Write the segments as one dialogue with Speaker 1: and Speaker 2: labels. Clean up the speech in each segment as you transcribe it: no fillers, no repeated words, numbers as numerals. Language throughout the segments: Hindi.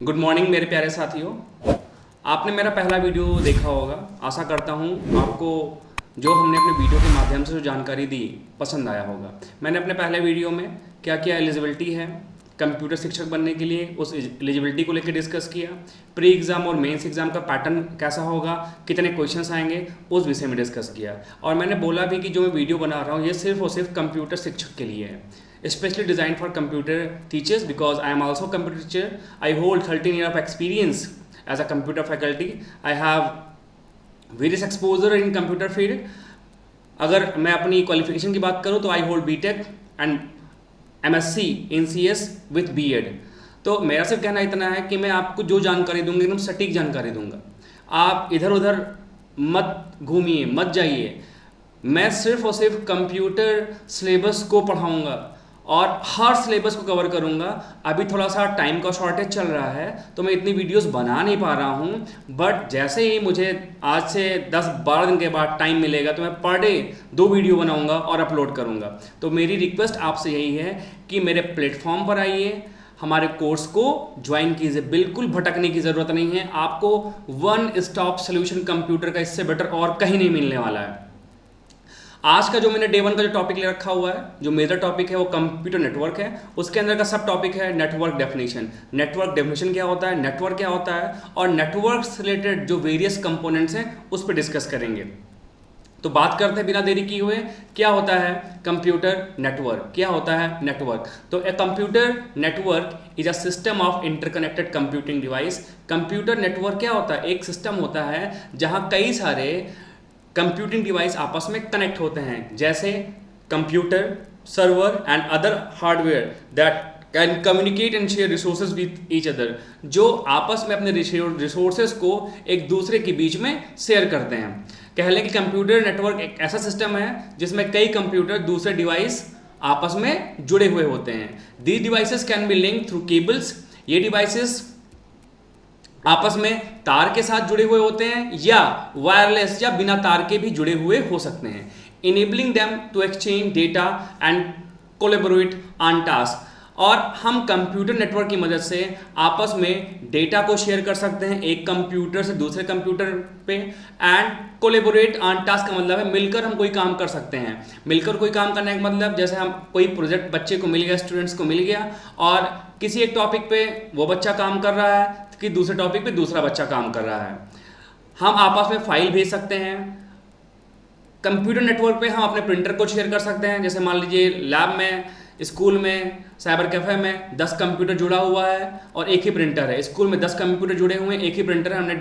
Speaker 1: गुड मॉर्निंग मेरे प्यारे साथियों। आपने मेरा पहला वीडियो देखा होगा। आशा करता हूँ आपको जो हमने अपने वीडियो के माध्यम से जो जानकारी दी पसंद आया होगा। मैंने अपने पहले वीडियो में क्या क्या एलिजिबिलिटी है कंप्यूटर शिक्षक बनने के लिए, उस एलिजिबिलिटी को लेकर डिस्कस किया। प्री एग्ज़ाम और मेंस एग्ज़ाम का पैटर्न कैसा होगा, कितने क्वेश्चंस आएंगे, उस विषय में डिस्कस किया। और मैंने बोला भी कि जो मैं वीडियो बना रहा हूँ ये सिर्फ और सिर्फ कंप्यूटर शिक्षक के लिए है, especially designed for computer teachers because I am also a computer teacher. I hold 13 years of experience as a computer faculty. I have various exposure in computer field. अगर मैं अपनी क्वालिफिकेशन की बात करूँ तो I hold BTech and MSc in CS with BEd. तो मेरा सिर्फ कहना इतना है कि मैं आपको जो जानकारी दूंगा एकदम सटीक जानकारी दूंगा। आप इधर उधर मत घूमिए, मत जाइए। मैं सिर्फ और सिर्फ कंप्यूटर सिलेबस को पढ़ाऊंगा और हर सिलेबस को कवर करूंगा। अभी थोड़ा सा टाइम का शॉर्टेज चल रहा है तो मैं इतनी वीडियोस बना नहीं पा रहा हूं, बट जैसे ही मुझे आज से 10-12 दिन के बाद टाइम मिलेगा तो मैं पर डे 2 वीडियो बनाऊंगा और अपलोड करूंगा। तो मेरी रिक्वेस्ट आपसे यही है कि मेरे प्लेटफॉर्म पर आइए, हमारे कोर्स को ज्वाइन कीजिए। बिल्कुल भटकने की ज़रूरत नहीं है, आपको वन स्टॉप सोल्यूशन कंप्यूटर का इससे बेटर और कहीं नहीं मिलने वाला है। आज का जो मैंने डे 1 का जो टॉपिक ले रखा हुआ है, जो मेजर टॉपिक है वो कंप्यूटर नेटवर्क है। उसके अंदर का सब टॉपिक है नेटवर्क डेफिनेशन। नेटवर्क डेफिनेशन क्या होता है, नेटवर्क क्या होता है, और नेटवर्क से रिलेटेड जो वेरियस कंपोनेंट्स हैं उस पर डिस्कस करेंगे। तो बात करते हैं बिना देरी किए हुए, क्या होता है कंप्यूटर नेटवर्क, क्या होता है नेटवर्क। तो a computer network is a system of interconnected computing device. Computer network क्या होता है, एक सिस्टम होता है जहां कई सारे कंप्यूटिंग डिवाइस आपस में कनेक्ट होते हैं, जैसे computer, server and other hardware that can communicate and share resources with each other, जो आपस में अपने रिसोर्सेज को एक दूसरे के बीच में शेयर करते हैं। कह लें कि कंप्यूटर नेटवर्क एक ऐसा सिस्टम है जिसमें कई कंप्यूटर दूसरे डिवाइस आपस में जुड़े हुए होते हैं। These devices can be linked through cables. ये डिवाइसेस आपस में तार के साथ जुड़े हुए होते हैं या वायरलेस या बिना तार के भी जुड़े हुए हो सकते हैं। Enabling them to exchange data and collaborate on task. और हम कंप्यूटर नेटवर्क की मदद से आपस में डेटा को शेयर कर सकते हैं एक कंप्यूटर से दूसरे कंप्यूटर पे, एंड कोलैबोरेट ऑन टास्क का मतलब है मिलकर हम कोई काम कर सकते हैं। मिलकर कोई काम करने का मतलब जैसे हम कोई प्रोजेक्ट बच्चे को मिल गया, स्टूडेंट्स को मिल गया, और किसी एक टॉपिक पे वो बच्चा काम कर रहा है कि दूसरे टॉपिक पे दूसरा बच्चा काम कर रहा है। हम आपस में फाइल भेज सकते हैं। कंप्यूटर नेटवर्क पे हम अपने प्रिंटर को शेयर कर सकते हैं। जैसे मान लीजिए लैब में, स्कूल में, साइबर कैफे में 10 कंप्यूटर जुड़ा हुआ है और एक ही प्रिंटर है। स्कूल में 10 कंप्यूटर जुड़े हुए हैं, एक ही प्रिंटर है। हमने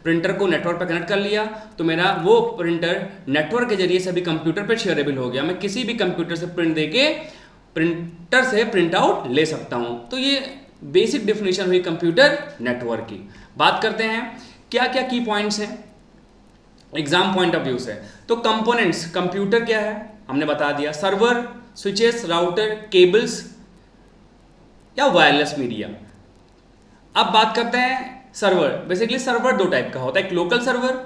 Speaker 1: प्रिंटर को नेटवर्क पर कनेक्ट कर लिया तो मेरा वो प्रिंटर नेटवर्क के जरिए सभी कंप्यूटर पर शेयरेबल हो गया। मैं किसी भी कंप्यूटर से प्रिंट देके प्रिंटर से प्रिंट आउट ले सकता हूँ। तो ये बेसिक डेफिनेशन हुई कंप्यूटर नेटवर्क की। बात करते हैं क्या क्या की पॉइंट्स हैं एग्जाम पॉइंट ऑफ व्यू से। तो कंपोनेंट्स, कंप्यूटर क्या है हमने बता दिया, सर्वर, स्विचेस, राउटर, केबल्स या वायरलेस मीडिया। अब बात करते हैं सर्वर। बेसिकली सर्वर 2 टाइप का होता है, एक लोकल सर्वर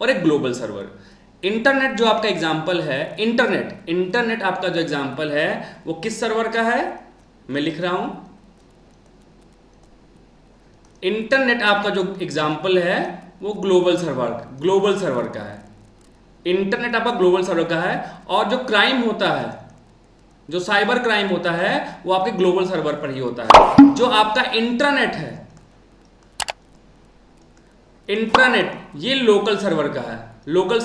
Speaker 1: और एक ग्लोबल सर्वर। इंटरनेट जो आपका एग्जाम्पल है, इंटरनेट आपका जो एग्जाम्पल है वो किस सर्वर का है, मैं लिख रहा हूं। इंटरनेट आपका जो एग्जाम्पल है वो ग्लोबल सर्वर का है। इंटरनेट आपका ग्लोबल सर्वर का है। और जो क्राइम होता है, जो साइबर क्राइम होता है वो आपके ग्लोबल सर्वर पर ही होता है। जो आपका इंटरनेट है, इंटरनेट ये लोकल सर्वर का है। लोकल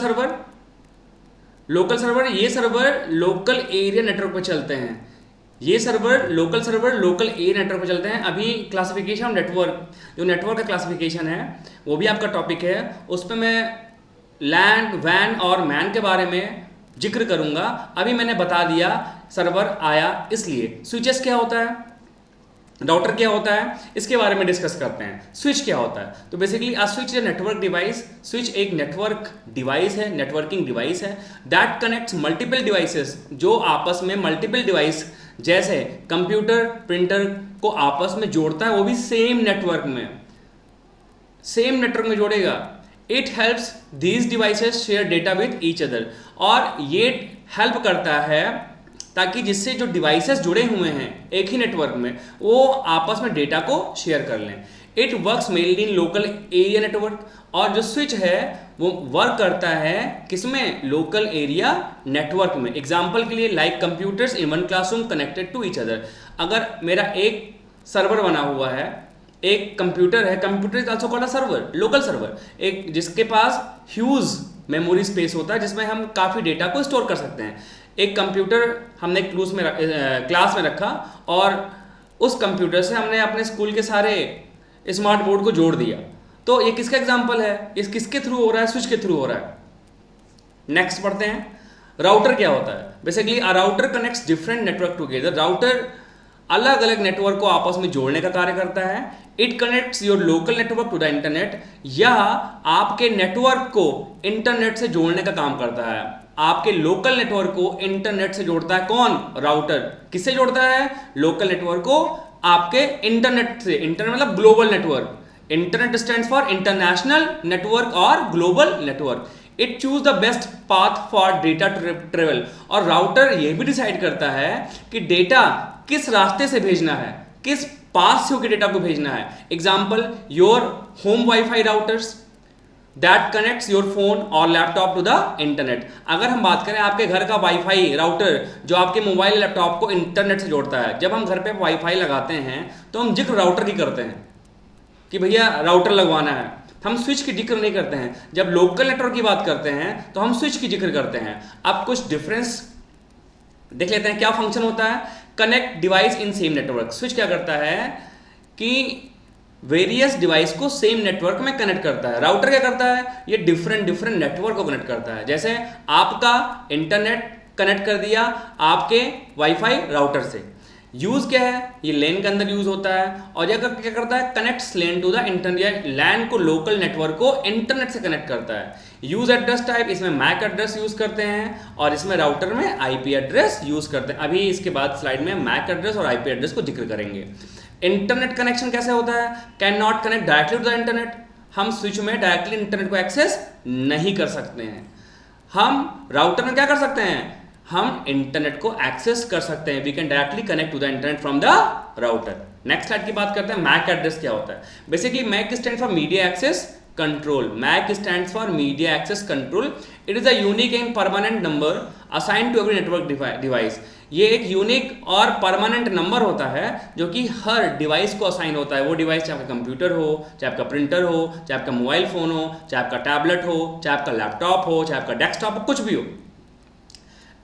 Speaker 1: सर्वर ये सर्वर लोकल एरिया नेटवर्क पर चलते हैं। ये सर्वर लोकल एरिया नेटवर्क पर चलते हैं। अभी क्लासिफिकेशन ऑफ नेटवर्क, जो नेटवर्क का क्लासिफिकेशन है वो भी आपका टॉपिक है, उस पर मैं लैंड, वैन और मैन के बारे में जिक्र करूंगा। अभी मैंने बता दिया सर्वर आया इसलिए। स्विचेस क्या होता है, राउटर क्या होता है, इसके बारे में डिस्कस करते हैं। स्विच क्या होता है, तो basically a switch is network device. Switch एक नेटवर्क डिवाइस है, नेटवर्किंग डिवाइस है दैट कनेक्ट्स मल्टीपल डिवाइसेस, जो आपस में मल्टीपल डिवाइस जैसे कंप्यूटर, प्रिंटर को आपस में जोड़ता है, वो भी सेम नेटवर्क में जोड़ेगा। It helps these devices share data with each other. और ये हेल्प करता है ताकि जिससे जो डिवाइसेस जुड़े हुए हैं एक ही नेटवर्क में वो आपस में डेटा को शेयर कर लें। It works mainly in local area network, और जो स्विच है वो वर्क करता है किसमें, लोकल एरिया नेटवर्क में। एग्जाम्पल के लिए like computers in one classroom connected to each other. अगर मेरा एक सर्वर बना हुआ है, एक कंप्यूटर है, computer is also called a server, local server, एक जिसके पास ह्यूज मेमोरी स्पेस होता है जिसमें हम काफ़ी डेटा को स्टोर कर सकते हैं। एक कंप्यूटर हमने क्लास में रखा और उस कंप्यूटर से हमने अपने स्कूल के सारे स्मार्ट बोर्ड को जोड़ दिया, तो ये किसका एग्जाम्पल है, इस किसके थ्रू हो रहा है, स्विच के थ्रू हो रहा है। नेक्स्ट पढ़ते हैं, राउटर क्या होता है। Basically a router connects different network together. Router अलग अलग नेटवर्क को आपस में जोड़ने का कार्य करता है। It connects your local network to the internet, या आपके नेटवर्क को इंटरनेट से जोड़ने का काम करता है। आपके लोकल नेटवर्क को इंटरनेट से जोड़ता है कौन, राउटर। किससे जोड़ता है, लोकल नेटवर्क को आपके इंटरनेट से। इंटरनेट मतलब global network, internet stands for international network और global network. It choose the best path for data travel, और राउटर यह भी डिसाइड करता है कि डेटा किस रास्ते से भेजना है, किस पास से होकर डेटा को भेजना है। Example, your home wifi routers that connects your phone और लैपटॉप टू द इंटरनेट। अगर हम बात करें आपके घर का वाईफाई राउटर जो आपके मोबाइल लैपटॉप को इंटरनेट से जोड़ता है, जब हम घर पे वाईफाई लगाते हैं तो हम जिक्र राउटर की करते हैं कि भैया राउटर लगवाना है, हम स्विच की जिक्र नहीं करते हैं। जब लोकल नेटवर्क की बात करते हैं तो हम स्विच की जिक्र करते हैं। अब कुछ डिफरेंस देख लेते हैं, क्या फंक्शन होता है। Connect device in same network. Switch क्या करता है कि वेरियस डिवाइस को सेम नेटवर्क में कनेक्ट करता है। राउटर क्या करता है, ये डिफरेंट नेटवर्क को कनेक्ट करता है। जैसे आपका इंटरनेट कनेक्ट कर दिया आपके वाईफाई राउटर से। यूज क्या है, ये लैन के अंदर यूज होता है। और ये क्या करता है, connects LAN to the internet, LAN को लोकल नेटवर्क को इंटरनेट से कनेक्ट करता है। यूज एड्रेस टाइप, इसमें मैक एड्रेस यूज करते हैं और इसमें राउटर में आईपी एड्रेस यूज करते हैं। अभी इसके बाद स्लाइड में मैक एड्रेस और आईपी एड्रेस को जिक्र करेंगे। इंटरनेट कनेक्शन कैसे होता है, can not connect directly to the internet. हम स्विच में डायरेक्टली इंटरनेट को एक्सेस नहीं कर सकते हैं। हम राउटर में क्या कर सकते हैं, हम इंटरनेट को एक्सेस कर सकते हैं। We can directly connect to the internet from the router. Next slide की बात करते हैं, मैक एड्रेस क्या होता है। Basically MAC stand for media access control. MAC stands for media access control. It is a unique and permanent number assign to every network device. ये एक यूनिक और परमानेंट नंबर होता है जो कि हर डिवाइस को असाइन होता है। वो डिवाइस चाहे आपका कंप्यूटर हो, चाहे आपका प्रिंटर हो, चाहे आपका मोबाइल फोन हो, चाहे आपका टैबलेट हो, चाहे आपका लैपटॉप हो, चाहे आपका डेस्कटॉप हो, कुछ भी हो।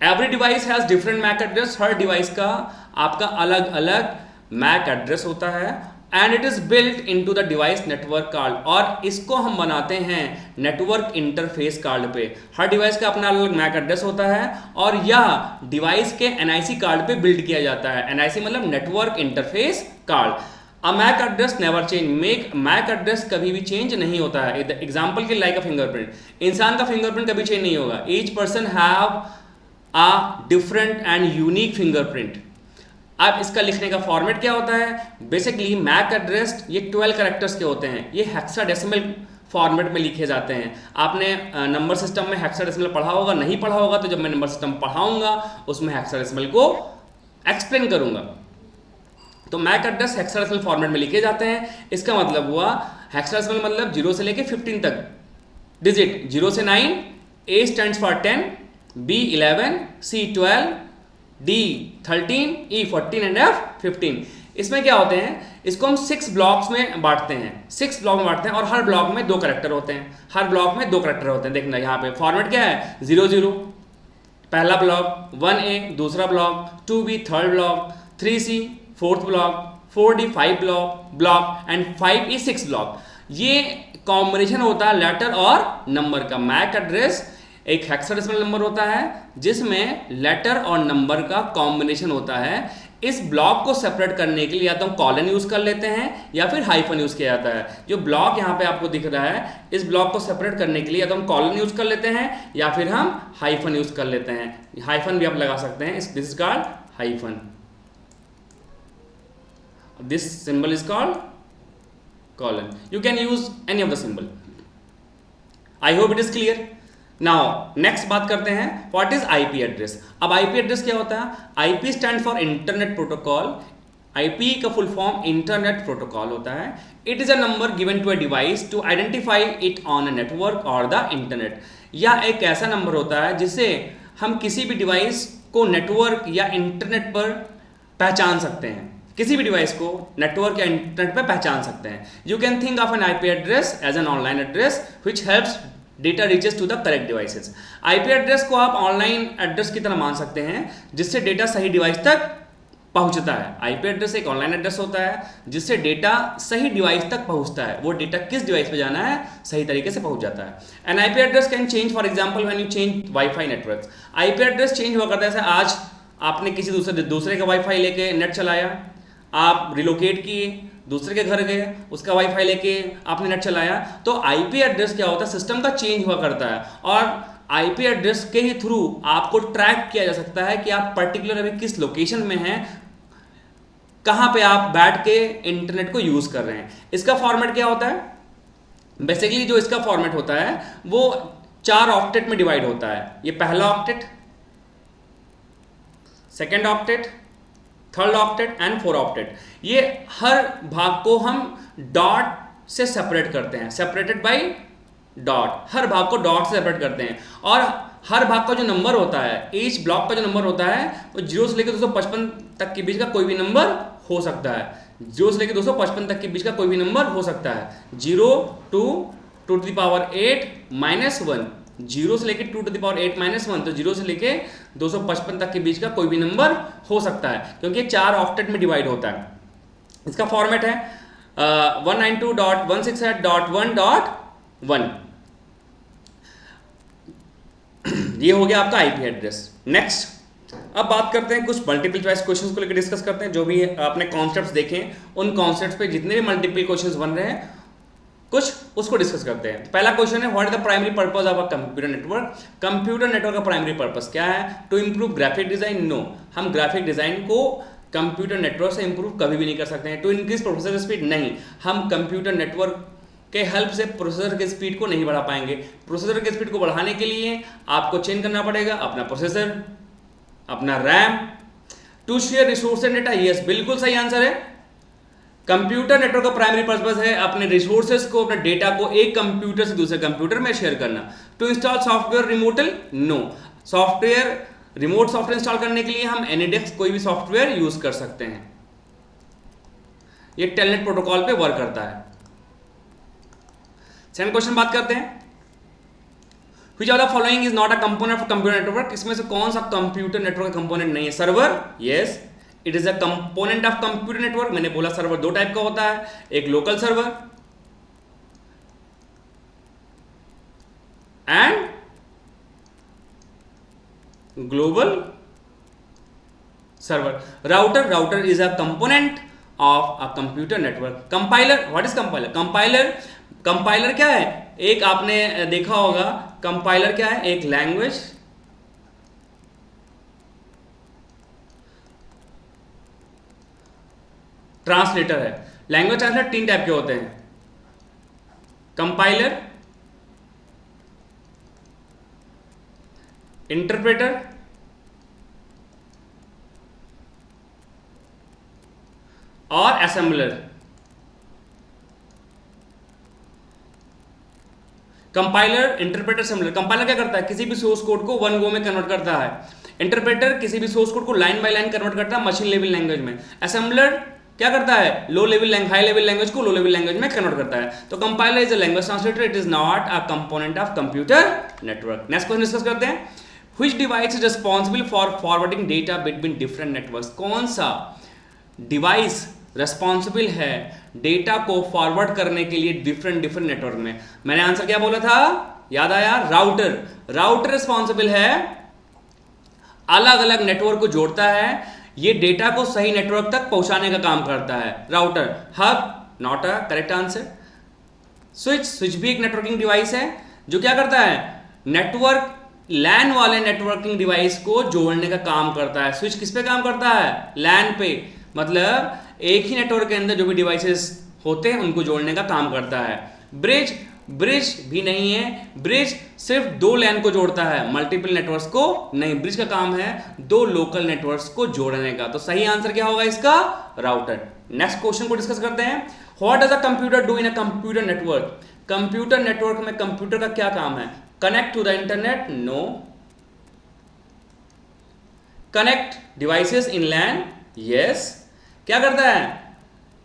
Speaker 1: Every device has different MAC address. हर डिवाइस का आपका अलग अलग मैक एड्रेस होता है। And it is built into the device network card, और इसको हम बनाते हैं नेटवर्क इंटरफेस कार्ड पे। हर डिवाइस का अपना अलग मैक एड्रेस होता है और यह डिवाइस के एनआईसी कार्ड पे बिल्ड किया जाता है। एनआईसी मतलब network interface card. A MAC address never change. MAC address कभी भी चेंज नहीं होता है। एग्जाम्पल के लाइक अ फिंगरप्रिंट, इंसान का फिंगरप्रिंट कभी चेंज नहीं होगा। Each person have a different and unique fingerprint। अब इसका लिखने का फॉर्मेट क्या होता है, बेसिकली मैक एड्रेस ये 12 कैरेक्टर्स के होते हैं। ये हेक्साडेसिमल फॉर्मेट में लिखे जाते हैं। आपने नंबर सिस्टम में हेक्साडेसिमल पढ़ा होगा, नहीं पढ़ा होगा तो जब मैं नंबर सिस्टम पढ़ाऊंगा उसमें हेक्साडेसिमल को एक्सप्लेन करूंगा। तो मैक एड्रेस हेक्साडेसिमल फॉर्मेट में लिखे जाते हैं। इसका मतलब हुआ हेक्साडेसिमल मतलब 0 से लेके 15 तक डिजिट, 0 से 9, A stands for 10, B 11, C 12, D 13, E 14 and F 15। इसमें क्या होते हैं, इसको हम 6 ब्लॉक्स में बांटते हैं। 6 ब्लॉक में बांटते हैं और हर ब्लॉक में 2 कैरेक्टर होते हैं। हर ब्लॉक में 2 कैरेक्टर होते हैं। देखना यहाँ पे फॉर्मेट क्या है, 0 0 पहला ब्लॉक, 1A दूसरा block, 2B third block, 3C fourth block, 4D 5 block and 5E 6 block. ये कॉम्बिनेशन होता है लेटर और नंबर का। मैक एड्रेस एक हेक्साडेसिमल नंबर होता है जिसमें लेटर और नंबर का कॉम्बिनेशन होता है। इस ब्लॉक को सेपरेट करने के लिए या तो हम कॉलन यूज कर लेते हैं या फिर हाइफन यूज किया जाता है। जो ब्लॉक यहाँ पे आपको दिख रहा है, इस ब्लॉक को सेपरेट करने के लिए या तो हम कॉलन यूज कर लेते हैं या फिर हम हाइफन यूज कर लेते हैं। हाइफन भी आप लगा सकते हैं, this is called hyphen, this symbol is called colon. You can use any of the symbol. I hope it is clear. Now next बात करते हैं व्हाट इज आईपी एड्रेस। अब आईपी एड्रेस क्या होता है? IP stand for internet protocol. IP का फुल फॉर्म इंटरनेट प्रोटोकॉल होता है। It is a number given to a device to identify it on a network और द इंटरनेट। यह एक ऐसा नंबर होता है जिससे हम किसी भी डिवाइस को नेटवर्क या इंटरनेट पर पहचान सकते हैं। किसी भी डिवाइस को नेटवर्क या इंटरनेट पर पहचान सकते हैं। You can think of an IP address as an online address which helps data reaches to the correct devices. IP address को आप ऑनलाइन एड्रेस की तरह मान सकते हैं जिससे डेटा सही डिवाइस तक पहुंचता है। आईपी एड्रेस एक ऑनलाइन एड्रेस होता है जिससे डेटा सही डिवाइस तक पहुंचता है। वो डेटा किस डिवाइस पे जाना है सही तरीके से पहुंच जाता है। N IP address can change, for example when you change wifi network. IP address change हुआ करता है। जैसे आज आपने किसी दूसरे का वाईफाई लेके नेट चलाया, आप रिलोकेट किए, दूसरे के घर गए, उसका वाईफाई लेके आपने नेट चलाया, तो आईपी एड्रेस क्या होता है? सिस्टम का चेंज हुआ करता है और आईपी एड्रेस के ही थ्रू आपको ट्रैक किया जा सकता है कि आप पर्टिकुलर अभी किस लोकेशन में हैं, कहां पे आप बैठ के इंटरनेट को यूज कर रहे हैं। इसका फॉर्मेट क्या होता है? बेसिकली जो इसका फॉर्मेट होता है वो 4 ऑक्टेट में डिवाइड होता है। ये पहला octet, second octet, third octet and four octet. ये हर भाग को हम डॉट से सेपरेट करते हैं, सेपरेटेड बाय डॉट। हर भाग को डॉट से सेपरेट करते हैं और हर भाग का जो नंबर होता है, ईच ब्लॉक का जो नंबर होता है वो 0 से लेकर 255 तक के बीच का कोई भी नंबर हो सकता है। 0 से लेकर 255 तक के बीच का कोई भी नंबर हो सकता है। 0 to 2 to the power 8 minus 1, 0 से लेकर 2 to the power 8 minus 1, तो 0 से लेकर 255 तक के बीच का कोई भी नंबर हो सकता है क्योंकि 4 ऑक्टेट में डिवाइड होता है। इसका फॉर्मेट है 192.168.1.1। ये हो गया आपका आईपी एड्रेस। नेक्स्ट अब बात करते हैं कुछ मल्टीपल चॉइस क्वेश्चंस को लेकर डिस्कस करते हैं। जो भी आपने कॉन्सेप्ट्स देखे उन कॉन्सेप्ट्स पे जितने भी मल्टीपल क्वेश्चंस बन रहे हैं कुछ उसको डिस्कस करते हैं। तो पहला क्वेश्चन है what is the primary purpose of a computer network. Computer network का प्राइमरी पर्पस क्या है? To improve graphic design. No, हम ग्राफिक डिजाइन को कंप्यूटर नेटवर्क से इंप्रूव कभी भी नहीं कर सकते हैं। टू इंक्रीज प्रोसेसर स्पीड, नहीं, हम कंप्यूटर नेटवर्क के हेल्प से प्रोसेसर के स्पीड को नहीं बढ़ा पाएंगे। प्रोसेसर के स्पीड को बढ़ाने के लिए आपको चेंज करना पड़ेगा अपना प्रोसेसर, अपना RAM. To share resource and data, yes बिल्कुल सही आंसर है। कंप्यूटर नेटवर्क का प्राइमरी पर्पस है अपने रिसोर्सेज को, अपने डेटा को एक कंप्यूटर से दूसरे कंप्यूटर में शेयर करना। To install software remotely, no, software remote software install करने के लिए हम एनिडेक्स कोई भी सॉफ्टवेयर यूज कर सकते हैं। ये टेलनेट प्रोटोकॉल पे वर्क करता है। सेकंड क्वेश्चन बात करते हैं which of the following is not a component of computer network. इसमें से कौन सा कंप्यूटर नेटवर्क का कंपोनेंट नहीं है? Server, yes, it is a component of computer network. मैंने बोला सर्वर 2 टाइप का होता है, एक local server and global server. Router is a component of a computer network. Compiler, what is compiler? Compiler क्या है? एक आपने देखा होगा कंपाइलर क्या है? एक लैंग्वेज ट्रांसलेटर है। लैंग्वेज ट्रांसलेटर 3 टाइप के होते हैं, कंपाइलर, इंटरप्रेटर और assembler. Compiler, interpreter, assembler. Compiler क्या करता है? किसी भी सोर्स कोड को 1 गो में कन्वर्ट करता है। इंटरप्रेटर किसी भी सोर्स कोड को लाइन बाय लाइन कन्वर्ट करता है मशीन लेवल लैंग्वेज में। असेंबलर क्या करता है? हाई लेवल लैंग्वेज को लो लेवल लैंग्वेज में कन्वर्ट करता है। तो compiler is a language translator, it is not a component of computer network. Next question discuss करते हैं which device is responsible for forwarding data between different networks. कौन सा डिवाइस रिस्पॉन्सिबल है डेटा को फॉरवर्ड करने के लिए डिफरेंट नेटवर्क में? मैंने आंसर क्या बोला था? याद आया? राउटर रिस्पॉन्सिबल है, अलग अलग नेटवर्क को जोड़ता है, ये डेटा को सही नेटवर्क तक पहुंचाने का काम करता है router. Hub, not a correct answer. Switch भी एक नेटवर्किंग डिवाइस है जो क्या करता है? नेटवर्क, लैन वाले नेटवर्किंग डिवाइस को जोड़ने का काम करता है। स्विच किस पे काम करता है? लैन पे, मतलब एक ही नेटवर्क के अंदर जो भी डिवाइसेस होते हैं उनको जोड़ने का काम करता है। ब्रिज भी नहीं है। ब्रिज सिर्फ दो लैन को जोड़ता है, मल्टीपल नेटवर्क्स को नहीं। ब्रिज का काम है दो लोकल नेटवर्क्स को जोड़ने का। तो सही आंसर क्या होगा इसका? राउटर। नेक्स्ट क्वेश्चन को डिस्कस करते हैं। What does a computer do in a computer network? Computer network में कंप्यूटर का क्या काम है? Connect to the internet? No. Connect devices in LAN? Yes. क्या करता है?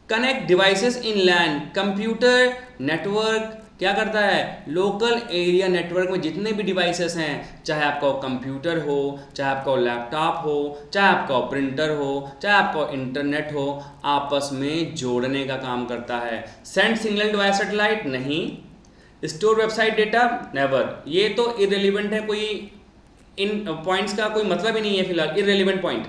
Speaker 1: Connect devices in LAN. Computer network क्या करता है? लोकल एरिया नेटवर्क में जितने भी डिवाइसेस हैं, चाहे आपका कंप्यूटर हो, चाहे आपका लैपटॉप हो, चाहे आपका प्रिंटर हो, चाहे आपका इंटरनेट हो, आपस में जोड़ने का काम करता है। Send signal to satellite? नहीं। Store website data? नेवर। ये तो इररिलेवेंट है, कोई इन पॉइंट्स का कोई मतलब ही नहीं है फिलहाल, इररिलेवेंट पॉइंट।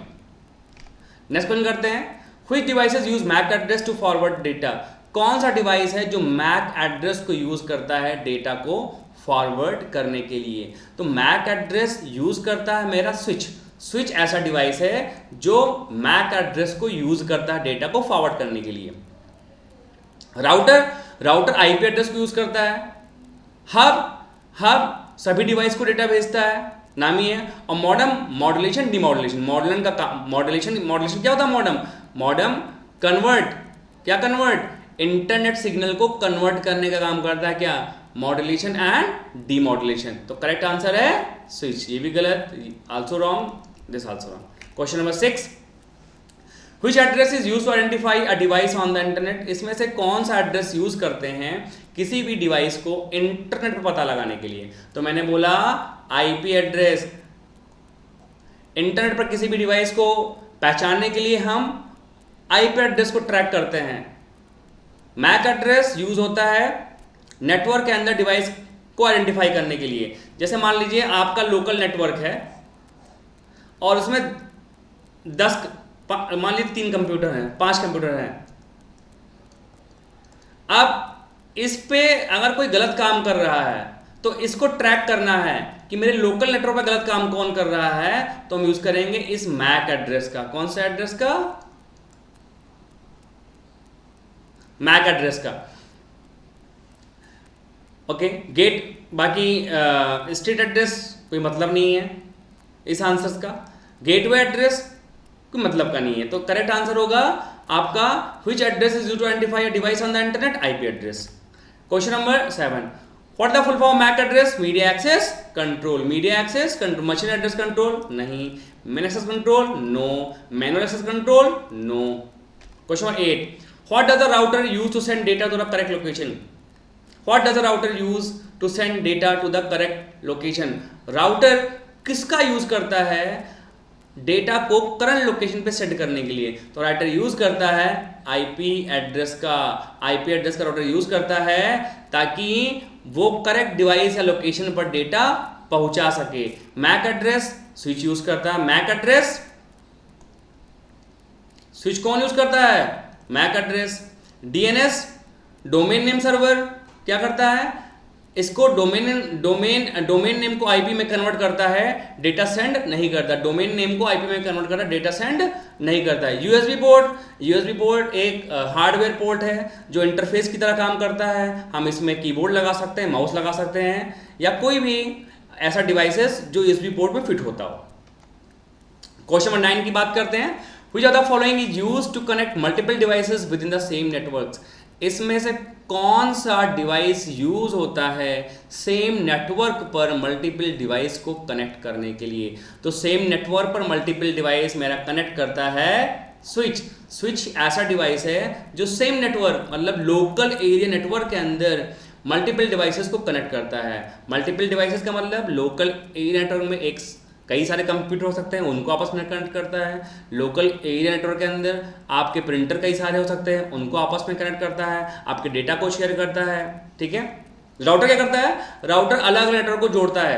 Speaker 1: नेक्स्ट क्वेश्चन करते हैं। Which devices use MAC address to forward data? कौन सा डिवाइस है जो मैक एड्रेस को यूज करता है डेटा को फॉरवर्ड करने के लिए? तो मैक एड्रेस यूज करता है मेरा स्विच। स्विच ऐसा डिवाइस है जो मैक एड्रेस को यूज करता है डेटा को फॉरवर्ड करने के लिए। राउटर आईपी एड्रेस को यूज करता है। हब सभी डिवाइस को डेटा भेजता है, नाम ही है। और मॉडम मॉड्यूलेशन डिमॉड्यूलेशन। मॉड्यूलेशन क्या होता है? मॉडम कन्वर्ट, क्या कन्वर्ट? इंटरनेट सिग्नल को कन्वर्ट करने का काम करता है। क्या? Modulation and demodulation. तो करेक्ट आंसर है स्विच। ये भी गलत, also wrong, this also wrong. Question number 6। Which address is use to identify a device on the internet? इसमें से कौन सा एड्रेस यूज करते हैं किसी भी डिवाइस को इंटरनेट पर पता लगाने के लिए? तो मैंने बोला आईपी एड्रेस। इंटरनेट पर किसी भी डिवाइस को पहचानने के लिए हम आईपी एड्रेस को ट्रैक करते हैं। मैक एड्रेस यूज होता है नेटवर्क के अंदर डिवाइस को आइडेंटिफाई करने के लिए। जैसे मान लीजिए आपका लोकल नेटवर्क है और उसमें 10 मान लीजिए 3 कंप्यूटर हैं, 5 कंप्यूटर हैं। अब इस पे अगर कोई गलत काम कर रहा है तो इसको ट्रैक करना है कि मेरे लोकल नेटवर्क पर गलत काम कौन कर रहा है, तो हम यूज करेंगे इस मैक एड्रेस का। कौन सा एड्रेस का? मैक एड्रेस का। ओके, गेट बाकी स्ट्रीट एड्रेस कोई मतलब नहीं है इस आंसर्स का। गेटवे एड्रेस कोई मतलब का नहीं है। तो करेक्ट आंसर होगा आपका which address is used to identify a device on the internet? IP address. Question number 7। What the full form MAC address? Media access control. Media access control. Machine address control? नहीं। Man access control? No. Manual access control? No. Question number 8। What does a router use to send data to the correct location? What does a router use to send data to the correct location? Router किसका यूज करता है डेटा को करंट लोकेशन पे सेट करने के लिए? तो राउटर यूज करता है आईपी एड्रेस का। आईपी एड्रेस का राउटर यूज करता है ताकि वो करेक्ट डिवाइस या लोकेशन पर डेटा पहुंचा सके। मैक एड्रेस स्विच यूज करता है। मैक एड्रेस स्विच कौन यूज करता है? MAC address. DNS domain name server क्या करता है? इसको डोमेन नेम को आईपी में कन्वर्ट करता है, डेटा सेंड नहीं करता। डोमेन नेम को आईपी में कन्वर्ट करता है, डेटा सेंड नहीं करता है। यूएसबी पोर्ट एक हार्डवेयर पोर्ट है जो इंटरफेस की तरह काम करता है। हम इसमें कीबोर्ड लगा सकते हैं, माउस लगा सकते हैं, या कोई भी ऐसा डिवाइसेस जो यूएसबी पोर्ट में फिट होता हो। क्वेश्चन नंबर 9 की बात करते हैं। Which of the following is used to connect multiple devices within the same networks? इसमें से कौन सा डिवाइस यूज होता है सेम नेटवर्क पर मल्टीपल डिवाइस को कनेक्ट करने के लिए? तो सेम नेटवर्क पर मल्टीपल डिवाइस मेरा कनेक्ट करता है स्विच। स्विच ऐसा डिवाइस है जो सेम नेटवर्क मतलब लोकल एरिया नेटवर्क के अंदर मल्टीपल डिवाइसेस को कनेक्ट करता है। मल्टीपल डिवाइसेस का मतलब लोकल एरिया नेटवर्क में एक कई सारे कंप्यूटर हो सकते हैं, उनको आपस में कनेक्ट करता है। लोकल एरिया नेटवर्क के अंदर आपके प्रिंटर कई सारे हो सकते हैं, उनको आपस में कनेक्ट करता है, आपके डेटा को शेयर करता है। ठीक है। राउटर क्या करता है? राउटर अलग अलग नेटवर्क को जोड़ता है,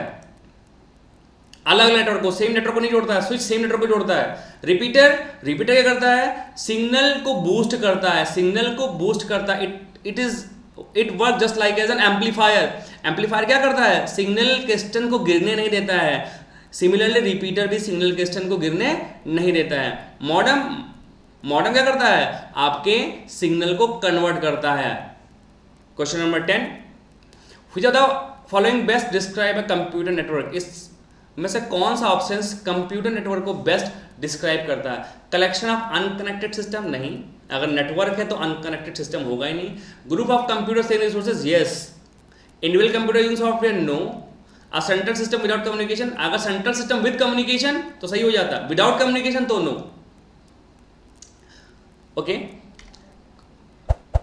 Speaker 1: अलग नेटवर्क को, सेम नेटवर्क को नहीं जोड़ता है। स्विच सेम नेटवर्क को जोड़ता है। रिपीटर क्या करता है? सिग्नल को बूस्ट करता है, सिग्नल को बूस्ट करता है। It work just like as an amplifier. Amplifier क्या करता है? सिग्नल क्रिस्टल को गिरने नहीं देता है। सिमिलरली रिपीटर भी सिग्नल क्रिस्टल को गिरने नहीं देता है। मॉडेम क्या करता है? आपके सिग्नल को कन्वर्ट करता है। Question number 10। Which are the following best describe a computer network, इस में से कौन सा ऑप्शन कंप्यूटर नेटवर्क को बेस्ट डिस्क्राइब करता है? कलेक्शन ऑफ अनकनेक्टेड सिस्टम, नहीं, अगर नेटवर्क है तो अनकनेक्टेड सिस्टम होगा ही नहीं। Group of computer sharing resources, yes. Individual computer using software, no. A central system without communication, अगर सेंट्रल सिस्टम विद कम्युनिकेशन तो सही हो जाता, विदाउट कम्युनिकेशन तो नो। ओके,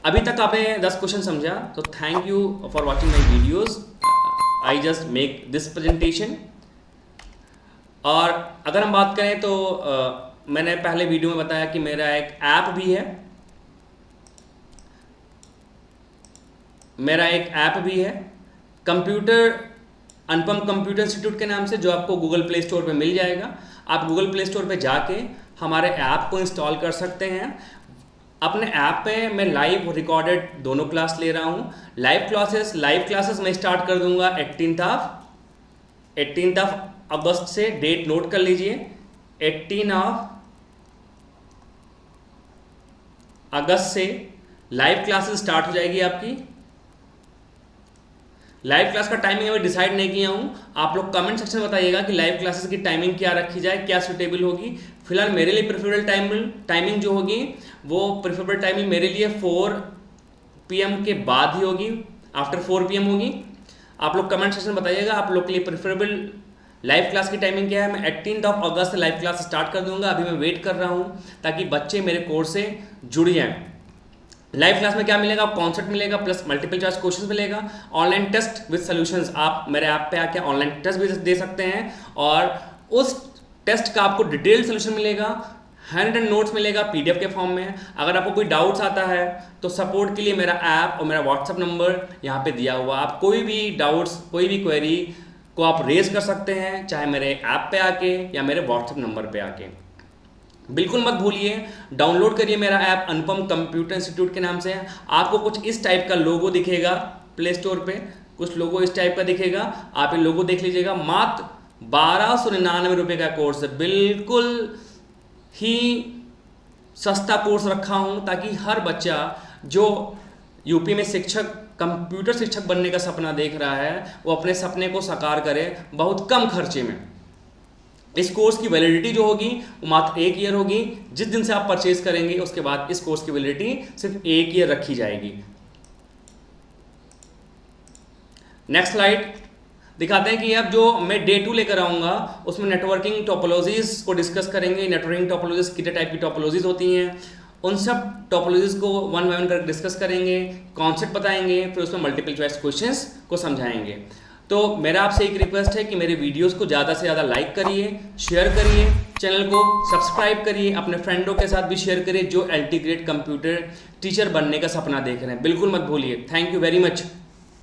Speaker 1: अभी तक आपने 10 क्वेश्चन समझा, तो thank you for watching my videos. I just make this presentation. और अगर हम बात करें तो मैंने पहले वीडियो में बताया कि मेरा एक ऐप भी है, कंप्यूटर अनुपम कंप्यूटर इंस्टीट्यूट के नाम से, जो आपको गूगल प्ले स्टोर पे मिल जाएगा। आप गूगल प्ले स्टोर पे जाके हमारे ऐप को इंस्टॉल कर सकते हैं। अपने ऐप पे मैं लाइव रिकॉर्डेड दोनों क्लास ले रहा हूँ। लाइव क्लासेस मैं स्टार्ट कर दूंगा 18 अगस्त से, डेट नोट कर लीजिए, 18 अगस्त से लाइव क्लासेस स्टार्ट हो जाएगी आपकी। लाइव क्लास का टाइमिंग अभी डिसाइड नहीं किया हूँ, आप लोग कमेंट सेक्शन में बताइएगा कि लाइव क्लासेस की टाइमिंग क्या रखी जाए, क्या सुटेबल होगी। फिलहाल मेरे लिए प्रेफरेबल टाइमिंग जो होगी वो प्रेफरेबल टाइमिंग मेरे लिए 4 PM के बाद ही होगी, आफ्टर 4 PM होगी। आप लोग कमेंट सेक्शन में बताइएगा आप लोग के लिए प्रेफरेबल लाइव क्लास की टाइमिंग क्या है। मैं 18 अगस्त से लाइव क्लास स्टार्ट कर दूंगा। अभी मैं वेट कर रहा हूँ ताकि बच्चे मेरे कोर्स से जुड़ जाएँ। लाइव क्लास में क्या मिलेगा? कॉन्सेप्ट मिलेगा प्लस मल्टीपल चॉइस क्वेश्चन मिलेगा, ऑनलाइन टेस्ट विद सॉल्यूशंस। आप मेरे ऐप पे आके ऑनलाइन टेस्ट भी दे सकते हैं और उस टेस्ट का आपको डिटेल सॉल्यूशन मिलेगा, हैंड एंड नोट्स मिलेगा PDF के फॉर्म में। अगर आपको कोई डाउट्स आता है तो सपोर्ट के लिए मेरा ऐप और मेरा व्हाट्सअप नंबर यहाँ पे दिया हुआ, आप कोई भी डाउट्स, कोई भी क्वेरी को आप रेज कर सकते हैं, चाहे मेरे ऐप पे आके या मेरे व्हाट्सअप नंबर पे आके। बिल्कुल मत भूलिए, डाउनलोड करिए मेरा ऐप अनुपम कंप्यूटर इंस्टीट्यूट के नाम से। आपको कुछ इस टाइप का लोगो दिखेगा प्ले स्टोर पे, कुछ लोगो इस टाइप का दिखेगा, आप ये लोगो देख लीजिएगा। मात्र 1299 रुपये का कोर्स है, बिल्कुल ही सस्ता कोर्स रखा हूँ ताकि हर बच्चा जो यूपी में कंप्यूटर शिक्षक बनने का सपना देख रहा है वो अपने सपने को साकार करे बहुत कम खर्चे में। इस कोर्स की वैलिडिटी जो होगी वो मात्र 1 ईयर होगी। जिस दिन से आप परचेज करेंगे उसके बाद इस कोर्स की वैलिडिटी सिर्फ 1 ईयर रखी जाएगी। नेक्स्ट स्लाइड दिखाते हैं कि अब जो मैं डे 2 लेकर आऊँगा उसमें नेटवर्किंग टोपोलॉजीज को डिस्कस करेंगे। नेटवर्किंग टोपोलॉजीज कितने टाइप की टोपोलॉजीज होती हैं, उन सब टोपोलॉजीज को वन बाय वन करके डिस्कस करेंगे, कॉन्सेप्ट बताएंगे, फिर उसमें मल्टीपल चॉइस क्वेश्चंस को समझाएंगे। तो मेरा आपसे एक रिक्वेस्ट है कि मेरे वीडियोस को ज़्यादा से ज़्यादा लाइक करिए, शेयर करिए, चैनल को सब्सक्राइब करिए, अपने फ्रेंडों के साथ भी शेयर करिए जो LT ग्रेड कंप्यूटर टीचर बनने का सपना देख रहे हैं। बिल्कुल मत भूलिए। Thank you very much.